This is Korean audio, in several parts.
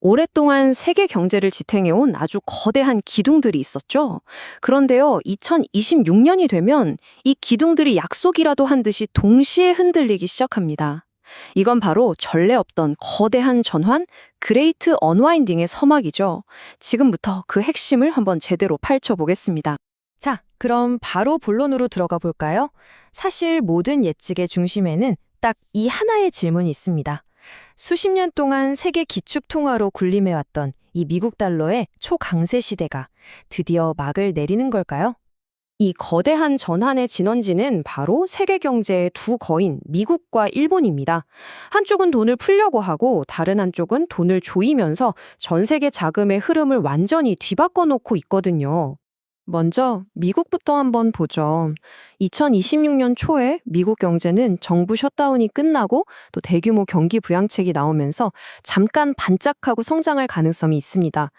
오랫동안 세계 경제를 지탱해온 아주 거대한 기둥들이 있었죠. 그런데요, 2026년이 되면 이 기둥들이 약속이라도 한 듯이 동시에 흔들리기 시작합니다. 이건 바로 전례 없던 거대한 전환, 그레이트 언와인딩의 서막이죠. 지금부터 그 핵심을 한번 제대로 파헤쳐보겠습니다. 자, 그럼 바로 본론으로 들어가 볼까요? 사실 모든 예측의 중심에는 딱 이 하나의 질문이 있습니다. 수십 년 동안 세계 기축 통화로 군림해왔던 이 미국 달러의 초강세 시대가 드디어 막을 내리는 걸까요? 이 거대한 전환의 진원지는 바로 세계 경제의 두 거인 미국과 일본입니다. 한쪽은 돈을 풀려고 하고 다른 한쪽은 돈을 조이면서 전 세계 자금의 흐름을 완전히 뒤바꿔 놓고 있거든요. 먼저 미국부터 한번 보죠. 2026년 초에 미국 경제는 정부 셧다운이 끝나고 또 대규모 경기 부양책이 나오면서 잠깐 반짝하고 성장할 가능성이 있습니다.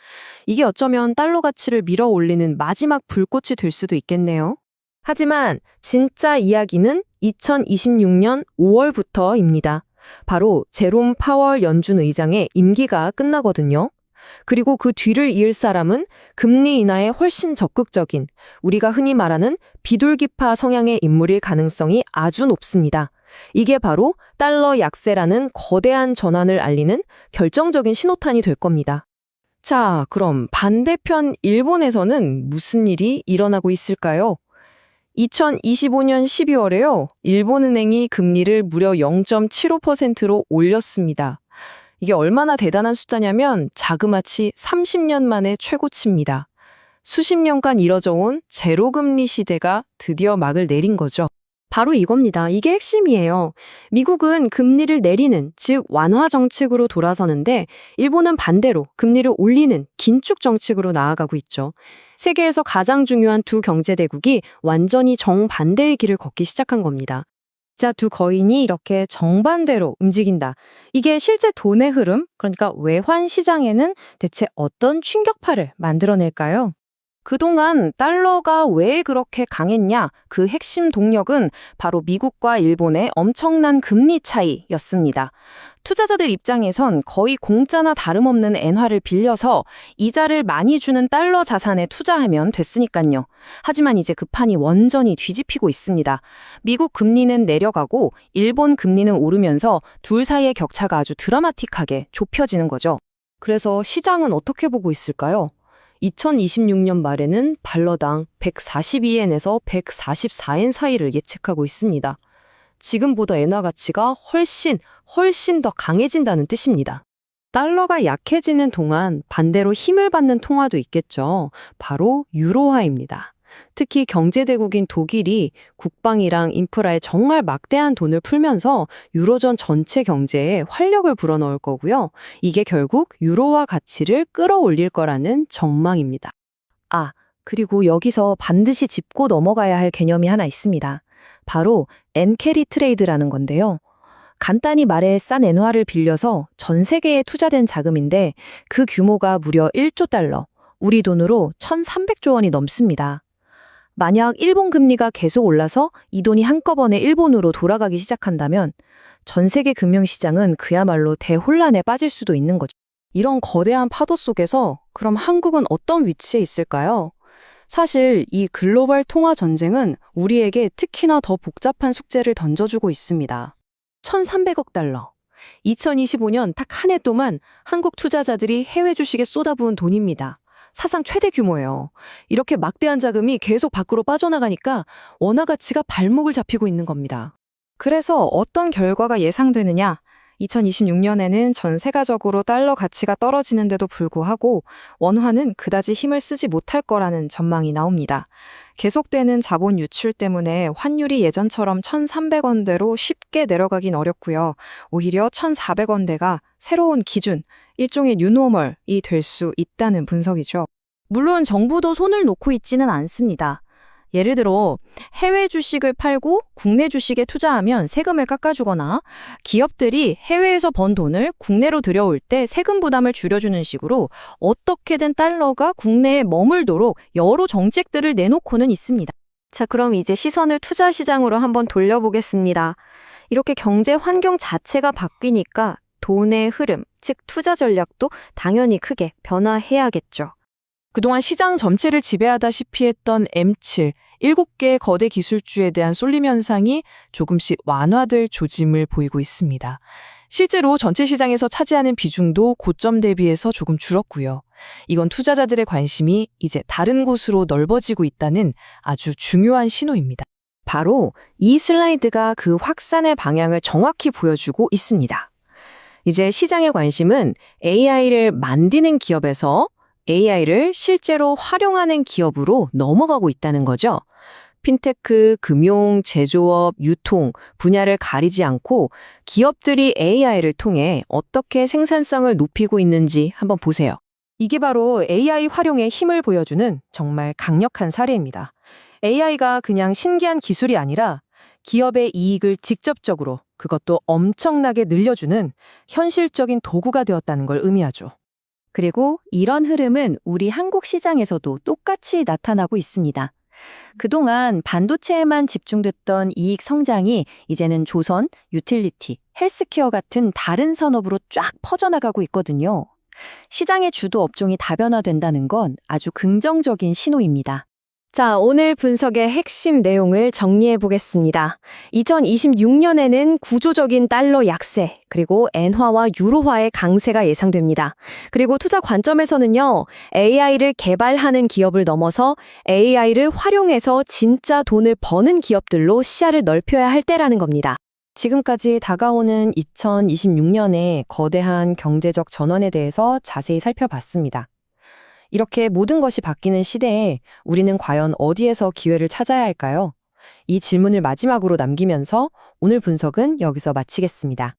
이게 어쩌면 달러 가치를 밀어 올리는 마지막 불꽃이 될 수도 있겠네요. 하지만 진짜 이야기는 2026년 5월부터입니다. 바로 제롬 파월 연준 의장의 임기가 끝나거든요. 그리고 그 뒤를 이을 사람은 금리 인하에 훨씬 적극적인 우리가 흔히 말하는 비둘기파 성향의 인물일 가능성이 아주 높습니다. 이게 바로 달러 약세라는 거대한 전환을 알리는 결정적인 신호탄이 될 겁니다. 자, 그럼 반대편 일본에서는 무슨 일이 일어나고 있을까요? 2025년 12월에요. 일본은행이 금리를 무려 0.75%로 올렸습니다. 이게 얼마나 대단한 숫자냐면 자그마치 30년 만에 최고치입니다. 수십 년간 이뤄져 온 제로금리 시대가 드디어 막을 내린 거죠. 바로 이겁니다. 이게 핵심이에요. 미국은 금리를 내리는, 즉 완화 정책으로 돌아서는데 일본은 반대로 금리를 올리는 긴축 정책으로 나아가고 있죠. 세계에서 가장 중요한 두 경제대국이 완전히 정반대의 길을 걷기 시작한 겁니다. 자, 두 거인이 이렇게 정반대로 움직인다. 이게 실제 돈의 흐름, 그러니까 외환 시장에는 대체 어떤 충격파를 만들어낼까요? 그동안 달러가 왜 그렇게 강했냐? 그 핵심 동력은 바로 미국과 일본의 엄청난 금리 차이였습니다. 투자자들 입장에선 거의 공짜나 다름없는 엔화를 빌려서 이자를 많이 주는 달러 자산에 투자하면 됐으니까요. 하지만 이제 그 판이 완전히 뒤집히고 있습니다. 미국 금리는 내려가고 일본 금리는 오르면서 둘 사이의 격차가 아주 드라마틱하게 좁혀지는 거죠. 그래서 시장은 어떻게 보고 있을까요? 2026년 말에는 달러당 142엔에서 144엔 사이를 예측하고 있습니다. 지금보다 엔화 가치가 훨씬 더 강해진다는 뜻입니다. 달러가 약해지는 동안 반대로 힘을 받는 통화도 있겠죠. 바로 유로화입니다. 특히 경제대국인 독일이 국방이랑 인프라에 정말 막대한 돈을 풀면서 유로존 전체 경제에 활력을 불어넣을 거고요. 이게 결국 유로화 가치를 끌어올릴 거라는 전망입니다. 아, 그리고 여기서 반드시 짚고 넘어가야 할 개념이 하나 있습니다. 바로 엔캐리 트레이드라는 건데요. 간단히 말해 싼 엔화를 빌려서 전 세계에 투자된 자금인데 그 규모가 무려 1조 달러, 우리 돈으로 1,300조 원이 넘습니다. 만약 일본 금리가 계속 올라서 이 돈이 한꺼번에 일본으로 돌아가기 시작한다면 전 세계 금융시장은 그야말로 대혼란에 빠질 수도 있는 거죠. 이런 거대한 파도 속에서 그럼 한국은 어떤 위치에 있을까요? 사실 이 글로벌 통화 전쟁은 우리에게 특히나 더 복잡한 숙제를 던져주고 있습니다. 1,300억 달러. 2025년 딱 한 해 동안 한국 투자자들이 해외 주식에 쏟아부은 돈입니다. 사상 최대 규모예요. 이렇게 막대한 자금이 계속 밖으로 빠져나가니까 원화 가치가 발목을 잡히고 있는 겁니다. 그래서 어떤 결과가 예상되느냐? 2026년에는 전 세계적으로 달러 가치가 떨어지는데도 불구하고 원화는 그다지 힘을 쓰지 못할 거라는 전망이 나옵니다. 계속되는 자본 유출 때문에 환율이 예전처럼 1,300원대로 쉽게 내려가긴 어렵고요. 오히려 1,400원대가 새로운 기준, 일종의 뉴노멀이 될 수 있다는 분석이죠. 물론 정부도 손을 놓고 있지는 않습니다. 예를 들어 해외 주식을 팔고 국내 주식에 투자하면 세금을 깎아주거나 기업들이 해외에서 번 돈을 국내로 들여올 때 세금 부담을 줄여주는 식으로 어떻게든 달러가 국내에 머물도록 여러 정책들을 내놓고는 있습니다. 자, 그럼 이제 시선을 투자 시장으로 한번 돌려보겠습니다. 이렇게 경제 환경 자체가 바뀌니까 돈의 흐름, 즉 투자 전략도 당연히 크게 변화해야겠죠. 그동안 시장 전체를 지배하다시피 했던 M7, 7개의 거대 기술주에 대한 쏠림 현상이 조금씩 완화될 조짐을 보이고 있습니다. 실제로 전체 시장에서 차지하는 비중도 고점 대비해서 조금 줄었고요. 이건 투자자들의 관심이 이제 다른 곳으로 넓어지고 있다는 아주 중요한 신호입니다. 바로 이 슬라이드가 그 확산의 방향을 정확히 보여주고 있습니다. 이제 시장의 관심은 AI를 만드는 기업에서 AI를 실제로 활용하는 기업으로 넘어가고 있다는 거죠. 핀테크, 금융, 제조업, 유통 분야를 가리지 않고 기업들이 AI를 통해 어떻게 생산성을 높이고 있는지 한번 보세요. 이게 바로 AI 활용의 힘을 보여주는 정말 강력한 사례입니다. AI가 그냥 신기한 기술이 아니라 기업의 이익을 직접적으로, 그것도 엄청나게 늘려주는 현실적인 도구가 되었다는 걸 의미하죠. 그리고 이런 흐름은 우리 한국 시장에서도 똑같이 나타나고 있습니다. 그동안 반도체에만 집중됐던 이익 성장이 이제는 조선, 유틸리티, 헬스케어 같은 다른 산업으로 쫙 퍼져나가고 있거든요. 시장의 주도 업종이 다변화된다는 건 아주 긍정적인 신호입니다. 자, 오늘 분석의 핵심 내용을 정리해 보겠습니다. 2026년에는 구조적인 달러 약세, 그리고 엔화와 유로화의 강세가 예상됩니다. 그리고 투자 관점에서는요, AI를 개발하는 기업을 넘어서 AI를 활용해서 진짜 돈을 버는 기업들로 시야를 넓혀야 할 때라는 겁니다. 지금까지 다가오는 2026년의 거대한 경제적 전환에 대해서 자세히 살펴봤습니다. 이렇게 모든 것이 바뀌는 시대에 우리는 과연 어디에서 기회를 찾아야 할까요? 이 질문을 마지막으로 남기면서 오늘 분석은 여기서 마치겠습니다.